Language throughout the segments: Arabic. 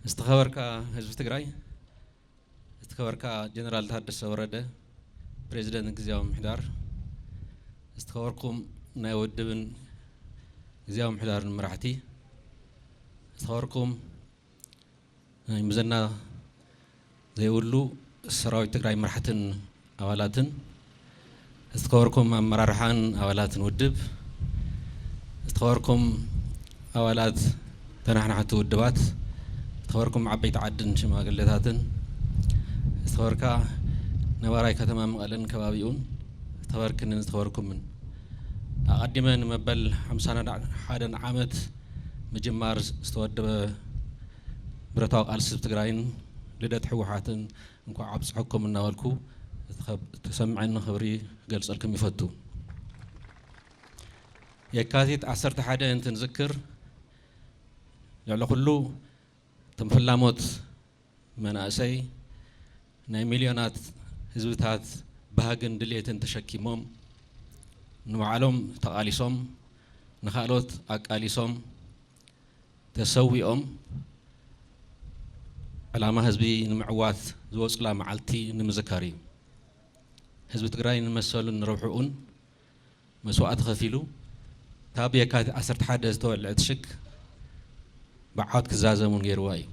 استخبرك حزب تግራይ استخبرك جنرال ታደሰ ወረደ ፕሬዝዳንት ግዚያዊ ምሕዳር استخبركم ናይ ወድብን ግዚያዊ ምሕዳርን መራሕቲ استخبركم ናይ ምዘና ዘይውሉ ሰራዊት ትግራይ መራሕትን አባላትን استخبركم አመራርሓን አባላትን ወድብ استخبركم አባላት ተናሕናሕቲ ውድባት استخبركم عبيت عدن شماغلتاتن استخبركا نواراي كتما مقالن كبابيون استخبركم من أقدمن مبل 51 عامت مجمار استودب برتاق ألسب تقراين لدت حوحاتن انكو عبس حكم النوالكو تسمعين خبري قلص لكم يفتو يكاتيت 11 انت نذكر لعلى كله تمفلاموت مناسي ناي مليونات حزبታት بهاجن دليتن تشكيمهم نوعلهم تقاليصهم نخالوت أقاليصهم تسويهم علامة حزبي نمعوات زوصلا معلتي نمذكاري حزب تግራይ نمثلوا نروحون مسواءات خفيلو تابي كات 11 ዝተወልዐት ሽክ بعد كزازمون غير واي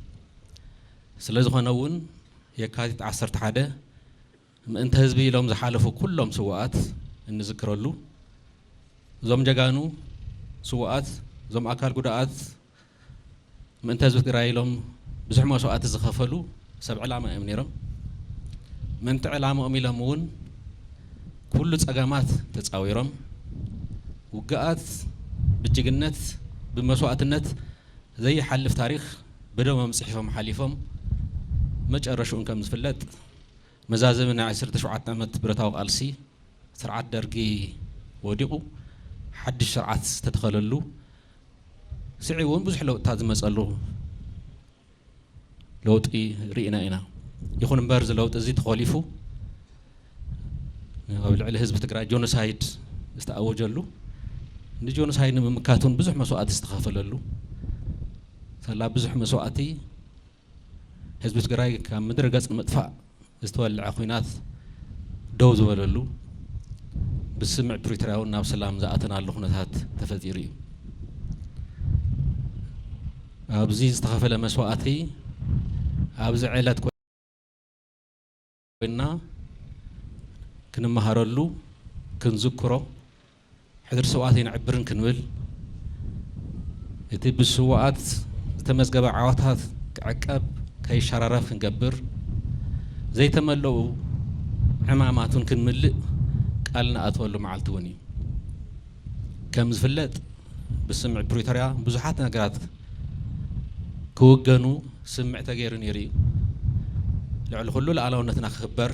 سلازم خناون يكاتيت 11 انت حزبي لهم زحالفوا كلهم سواءات نذكرلو زوم جغانو سواءات زوم اكل غدات انت حزب تግራይ لهم بزح مسواءات زخفلو سبع علامه امنيرم من تعلامه اميلمون كل صقامات تصاويرم وقات بجغنت بمسواءتነት زي حلف تاريخ بدو مصحفهم حليفهم مجرشون كم زفلت مزازمنا 17 عامت برتاو قالسي سرعات درقي وديقو حد الشرعات تدخللو سعيون بزح لوطات زمصلو لوطي رينا اينا يكون مبارز لوط ازي تخالفو قبل على حزب تግራይ جونوسايد استاوجلو ان جونوسايد ممكاتون بزح مسوات استخفللو سلا بزح مسواتي حزب تግራይ كم مدر قص مطفع استولع خوينات دو زبللو بسمع بريتراونا بسلام زاتنا له خنات تفطيري ابزي استخفل مسواتي ابز عيلات كوينا كنمهارلو كنذكرو حضر سواتي نعبرن كنول يتي بسوات تمزغب عواتات عقب كاي شرارف نقبر زي تملو عماماتون كنملئ قالنا اتولو معلتوني كم زفلت بسمع بريتوريا بزحات نغرات كوغنو سمع تغيرن يري لعل كله العلاونتنا خبر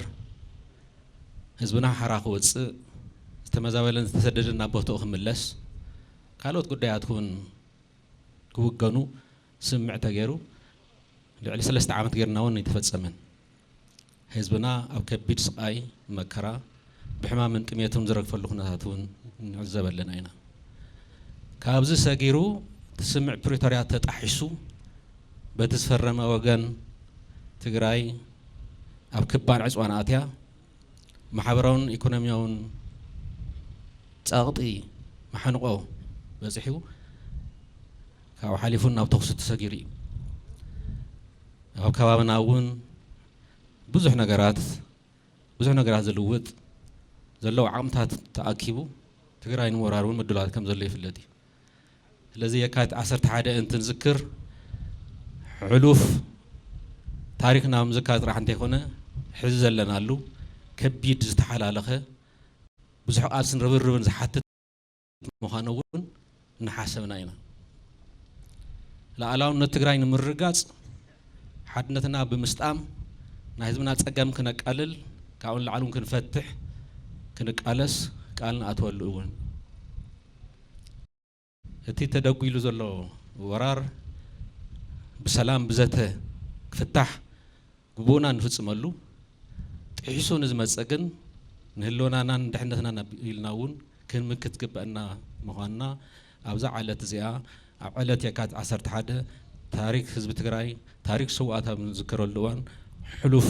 حزبنا حراخ وص تمزاولن تسددنا بوتو خملس قالوت قدياتكون كوغنو سمع تغيرو لعلي 3 عامت غيرنا ون يتفصمن حزبنا اب كبيد سقاي مكرا بحمام قميتهم زرغفلو خناتون نعزبلنا اينا كابز سغيرو تسمع بريتوريا تطحيسو بتسفرما وغن تግራይ اب كبان عصوان اتيا محبرون ايكونوميون صاقطي محنقو بزحيو كاو حليفون اب تخص تسغيري أو كبابنا ون بزح نجارات زلوت زلوا عمتات تأكيبو تقرأ ورارون مدلات كم زلي في الذي الذي يكاد 11 أنت نذكر علوف تاريخنا مذكرات راح نتيخونه حز لنا له كبيد زتحال على خه بزح أرسن ربن زحتت مخانون نحاسبنا هنا لا علاون نتقرأ نمرقات حدنتنا بمستقام نحزبنا تصقم كنقلل كاون العالم كنفتح كنقالس قالنا اتولون اتي تدقيلو زلو ورار بسلام بزته كفتح غبونا نفصملو طيسون زمصقن نهلونانا ندحنتنا نبيلناون كنمكت قبنا مخانا ابزا علت زيا علت يكات 11 تاريخ حزب تግራይ ታሪክ ሰዋእታ ንዝክረሉ እዋን ሕሉፍ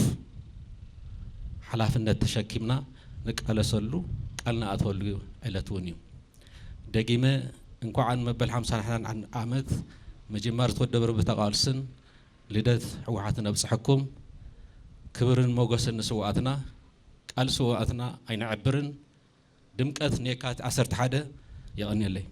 ሓላፍነት ተሸኪምና ንቃለሰሉ ቃልና ኣትወሉ ዕለት እውን እዩ ደጊመ እንኳን መበል 51 ዓመት መጀመርት ወደበር በተቃልስን ልደት ሕወሓትን ኣብፅሕኩም ክብርን ሞገስን ንስዋእትና ቃል ስዋእትና ኣይንዕብርን ድምቀት ኔካት 11 يغني لي